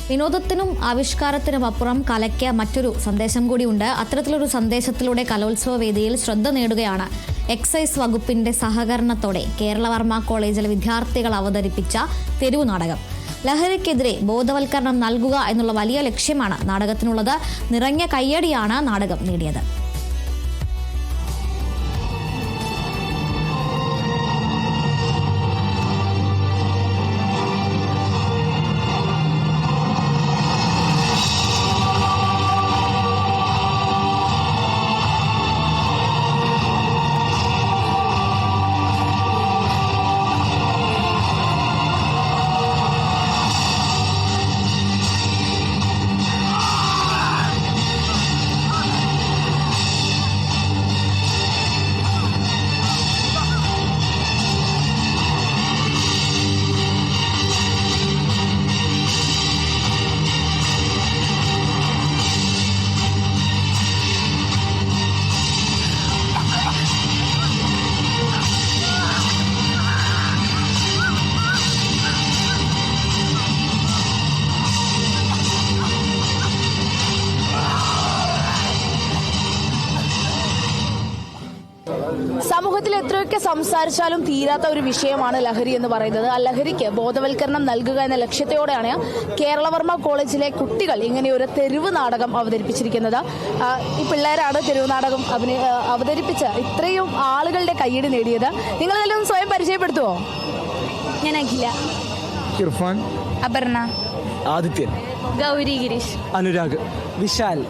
വിനോദത്തിനും ആവിഷ്കാരത്തിനും അപ്പുറം കലയ്ക്ക് മറ്റൊരു സന്ദേശം കൂടിയുണ്ട്. അത്തരത്തിലൊരു സന്ദേശത്തിലൂടെ കലോത്സവ വേദിയിൽ ശ്രദ്ധ നേടുകയാണ് എക്സൈസ് വകുപ്പിന്റെ സഹകരണത്തോടെ കേരളവർമ്മ കോളേജിലെ വിദ്യാർത്ഥികൾ അവതരിപ്പിച്ച തെരുവു നാടകം. ലഹരിക്കെതിരെ ബോധവൽക്കരണം നൽകുക എന്നുള്ള വലിയ ലക്ഷ്യമാണ് നാടകത്തിനുള്ളത്. നിറഞ്ഞ കയ്യടിയാണ് നാടകം നേടിയത്. സമൂഹത്തിൽ എത്രയൊക്കെ സംസാരിച്ചാലും തീരാത്ത ഒരു വിഷയമാണ് ലഹരി എന്ന് പറയുന്നത്. ആ ലഹരിക്ക് ബോധവൽക്കരണം നൽകുക എന്ന ലക്ഷ്യത്തോടെയാണ് കേരളവർമ്മ കോളേജിലെ കുട്ടികൾ ഇങ്ങനെ ഒരു തെരുവ് നാടകം അവതരിപ്പിച്ചിരിക്കുന്നത്. ഈ പിള്ളേരാണ് തെരുവ് നാടകം അവതരിപ്പിച്ച് ഇത്രയും ആളുകളുടെ കയ്യടി നേടിയത്. നിങ്ങളെല്ലാം സ്വയം പരിചയപ്പെടുത്തുവോ? ഞാൻ അഖില, ഇർഫാൻ, അപർണ, ആദിത്യൻ, ഗൗരി ഗിരീഷ്, അനുരാഗ്, വിശാൽ,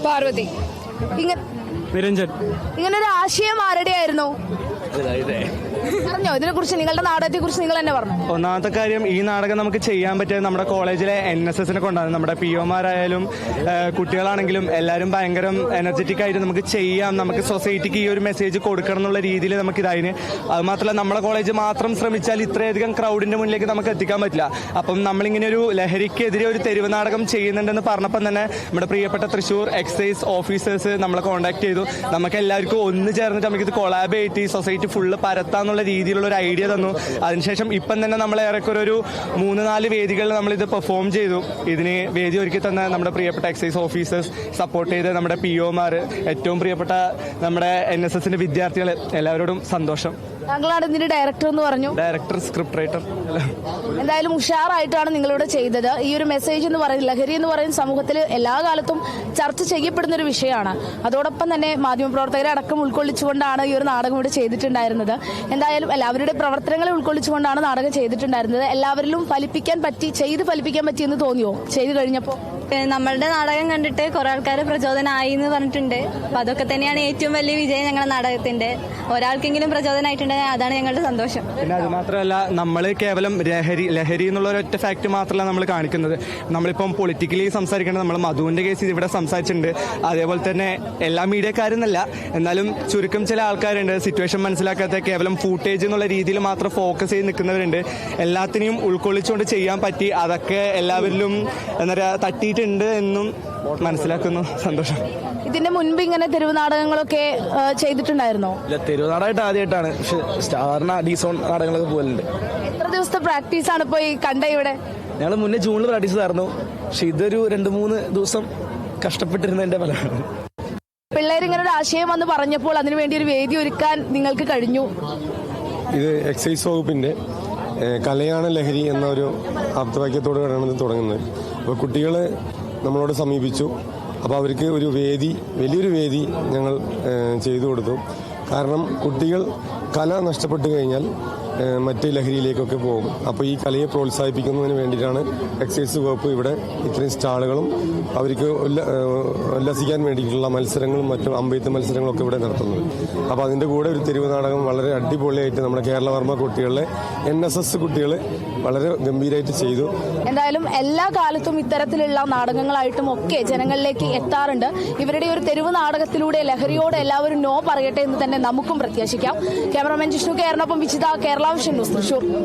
പാർവതി. നിരഞ്ജൻ. ഇങ്ങനൊരു ആശയം ആരുടെ ആയിരുന്നു? പറഞ്ഞോ, ഇതിനെ കുറിച്ച്, നിങ്ങളുടെ നാടകത്തെ കുറിച്ച് നിങ്ങൾ തന്നെ പറഞ്ഞു. ഒന്നാമത്തെ കാര്യം, ഈ നാടകം നമുക്ക് ചെയ്യാൻ പറ്റിയത് നമ്മുടെ കോളേജിലെ NSSനെ കൊണ്ടാണ്. നമ്മുടെ POമാരായാലും കുട്ടികളാണെങ്കിലും എല്ലാവരും ഭയങ്കര എനർജറ്റിക് ആയിട്ട് നമുക്ക് ചെയ്യാം, നമുക്ക് സൊസൈറ്റിക്ക് ഈ ഒരു മെസ്സേജ് കൊടുക്കണം എന്നുള്ള രീതിയിൽ നമുക്ക് ഇതായിരുന്നു. അത് മാത്രമല്ല, നമ്മുടെ കോളേജ് മാത്രം ശ്രമിച്ചാൽ ഇത്രയധികം ക്രൗഡിന്റെ മുന്നിലേക്ക് നമുക്ക് എത്തിക്കാൻ പറ്റില്ല. അപ്പം നമ്മളിങ്ങനെ ഒരു ലഹരിക്കെതിരെ ഒരു തെരുവ് നാടകം ചെയ്യുന്നുണ്ടെന്ന് പറഞ്ഞപ്പം തന്നെ നമ്മുടെ പ്രിയപ്പെട്ട തൃശ്ശൂർ എക്സൈസ് ഓഫീസേഴ്സ് നമ്മളെ കോൺടാക്ട് ചെയ്തു. നമുക്ക് എല്ലാവർക്കും ഒന്ന് ചേർന്നിട്ട് നമുക്കിത് കൊളാബറേറ്റ് ചെയ്ത് സൊസൈറ്റി ഫുള്ള് പരത്താന്നുള്ള രീതിയിലുള്ള ഒരു ഐഡിയ തന്നു. അതിനുശേഷം ഇപ്പം തന്നെ നമ്മൾ ഏറെക്കുറെ ഒരു 3-4 വേദികളിൽ നമ്മളിത് പെർഫോം ചെയ്തു. ഇതിന് വേദി ഒരുക്കി തന്ന നമ്മുടെ പ്രിയപ്പെട്ട എക്സൈസ് ഓഫീസേഴ്സ്, സപ്പോർട്ട് ചെയ്ത് നമ്മുടെ POമാർ, ഏറ്റവും പ്രിയപ്പെട്ട നമ്മുടെ NSSന്റെ വിദ്യാർത്ഥികൾ, എല്ലാവരോടും സന്തോഷം. താങ്കളാണ് ഇതിന്റെ ഡയറക്ടർ എന്ന് പറഞ്ഞു. Director, script writer. എന്തായാലും ഉഷാറായിട്ടാണ് നിങ്ങളിവിടെ ചെയ്തത്. ഈ ഒരു മെസ്സേജ് എന്ന് പറയുന്നത്, ലഹരി എന്ന് പറയുന്ന സമൂഹത്തിൽ എല്ലാ കാലത്തും ചർച്ച ചെയ്യപ്പെടുന്ന ഒരു വിഷയമാണ്. അതോടൊപ്പം തന്നെ മാധ്യമപ്രവർത്തകരെ അടക്കം ഉൾക്കൊള്ളിച്ചുകൊണ്ടാണ് ഈ ഒരു നാടകം ഇവിടെ ചെയ്തിട്ടുണ്ടായിരുന്നത്. എന്തായാലും എല്ലാവരുടെ പ്രവർത്തനങ്ങളെ ഉൾക്കൊള്ളിച്ചുകൊണ്ടാണ് നാടകം ചെയ്തിട്ടുണ്ടായിരുന്നത്. എല്ലാവരിലും ഫലിപ്പിക്കാൻ പറ്റിയെന്ന് തോന്നിയോ ചെയ്തു കഴിഞ്ഞപ്പോൾ? നമ്മളുടെ നാടകം കണ്ടിട്ട് കുറെ ആൾക്കാർ പ്രചോദനമായി എന്ന് പറഞ്ഞിട്ടുണ്ട്. അപ്പൊ അതൊക്കെ തന്നെയാണ് ഏറ്റവും വലിയ വിജയം ഞങ്ങളുടെ നാടകത്തിന്റെ. ഒരാൾക്കെങ്കിലും പ്രചോദനമായിട്ടുണ്ടെങ്കിൽ അതാണ് ഞങ്ങളുടെ സന്തോഷം. പിന്നെ അത് മാത്രമല്ല, നമ്മൾ കേവലം ലഹരി എന്നുള്ള ഒരൊറ്റ ഫാക്ട് മാത്രമല്ല നമ്മൾ കാണിക്കുന്നത്. നമ്മളിപ്പം പൊളിറ്റിക്കലി സംസാരിക്കേണ്ടത്, നമ്മൾ മധുവിന്റെ കേസ് ഇവിടെ സംസാരിച്ചിട്ടുണ്ട്. അതേപോലെ തന്നെ എല്ലാ മീഡിയക്കാരെന്നല്ല, എന്നാലും ചുരുക്കം ചില ആൾക്കാരുണ്ട് സിറ്റുവേഷൻ മനസ്സിലാക്കാത്ത, കേവലം ഫൂട്ടേജ് എന്നുള്ള രീതിയിൽ മാത്രം ഫോക്കസ് ചെയ്ത് നിൽക്കുന്നവരുണ്ട്. എല്ലാത്തിനെയും ഉൾക്കൊള്ളിച്ചുകൊണ്ട് ചെയ്യാൻ പറ്റി. അതൊക്കെ എല്ലാവരിലും എന്താ പറയുക തട്ടിയിട്ടുണ്ട് എന്നും മനസ്സിലാക്കുന്നു. സന്തോഷം. ഇതിന്റെ മുൻപ് ഇങ്ങനെ തെരുവ് നാടകങ്ങളൊക്കെ ചെയ്തിട്ടുണ്ടായിരുന്നോ? ഇല്ല, തെരുവ് നാടകമായിട്ട് ആദ്യമായിട്ടാണ്. പക്ഷെ സ്റ്റാറിന് ഡീസോൺ നാടകങ്ങളൊക്കെ പോലുണ്ട്. എത്ര ദിവസത്തെ പ്രാക്ടീസ് ആണ് ഇപ്പൊ ഈ കണ്ട ഇവിടെ? ഞങ്ങൾ മുന്നേ ജൂണിൽ പ്രാക്ടീസ് ചെയ്തായിരുന്നു. പക്ഷെ ഇതൊരു 2-3 ദിവസം കഷ്ടപ്പെട്ടിരുന്നതിന്റെ ഫലമാണ്. പിള്ളേരിങ്ങനെ ഒരു ആശയം വന്ന് പറഞ്ഞപ്പോൾ അതിനുവേണ്ടി ഒരു വേദി ഒരുക്കാൻ നിങ്ങൾക്ക് കഴിഞ്ഞു. ഇത് എക്സൈസ് വകുപ്പിന്റെ കലയാണ് ലഹരി എന്ന ഒരു ആപ്തവാക്യത്തോടെയാണ് ഇത് തുടങ്ങുന്നത്. അപ്പോൾ കുട്ടികൾ നമ്മളോട് സമീപിച്ചു. അപ്പോൾ അവർക്ക് ഒരു വേദി, വലിയൊരു വേദി ഞങ്ങൾ ചെയ്തു കൊടുത്തു. കാരണം കുട്ടികൾ കല നഷ്ടപ്പെട്ടു കഴിഞ്ഞാൽ മറ്റ് ലഹരിയിലേക്കൊക്കെ പോകും. അപ്പോൾ ഈ കലയെ പ്രോത്സാഹിപ്പിക്കുന്നതിന് വേണ്ടിയിട്ടാണ് എക്സൈസ് വകുപ്പ് ഇവിടെ ഇത്രയും സ്റ്റാളുകളും അവർക്ക് ഉല്ലസിക്കാൻ വേണ്ടിയിട്ടുള്ള മത്സരങ്ങളും മറ്റും അമ്പെയ്ത്ത് മത്സരങ്ങളൊക്കെ ഇവിടെ നടത്തുന്നത്. അപ്പോൾ അതിൻ്റെ കൂടെ ഒരു തെരുവ് നാടകം വളരെ അടിപൊളിയായിട്ട് നമ്മുടെ കേരളവർമ്മ കുട്ടികളെ NSS കുട്ടികൾ വളരെ ഗംഭീരമായിട്ട് ചെയ്തു. എന്തായാലും എല്ലാ കാലത്തും ഇത്തരത്തിലുള്ള നാടകങ്ങളായിട്ടും ഒക്കെ ജനങ്ങളിലേക്ക് എത്താറുണ്ട്. ഇവരുടെ ഒരു തെരുവ് നാടകത്തിലൂടെ ലഹരിയോട് എല്ലാവരും നോ പറയട്ടെ എന്ന് തന്നെ നമുക്കും പ്രത്യാശിക്കാം. ക്യാമറാമാൻ ജിഷ്ണു കേരളൊപ്പം വിചിത, കേരള വിഷൻ ന്യൂസ്, തൃശൂർ.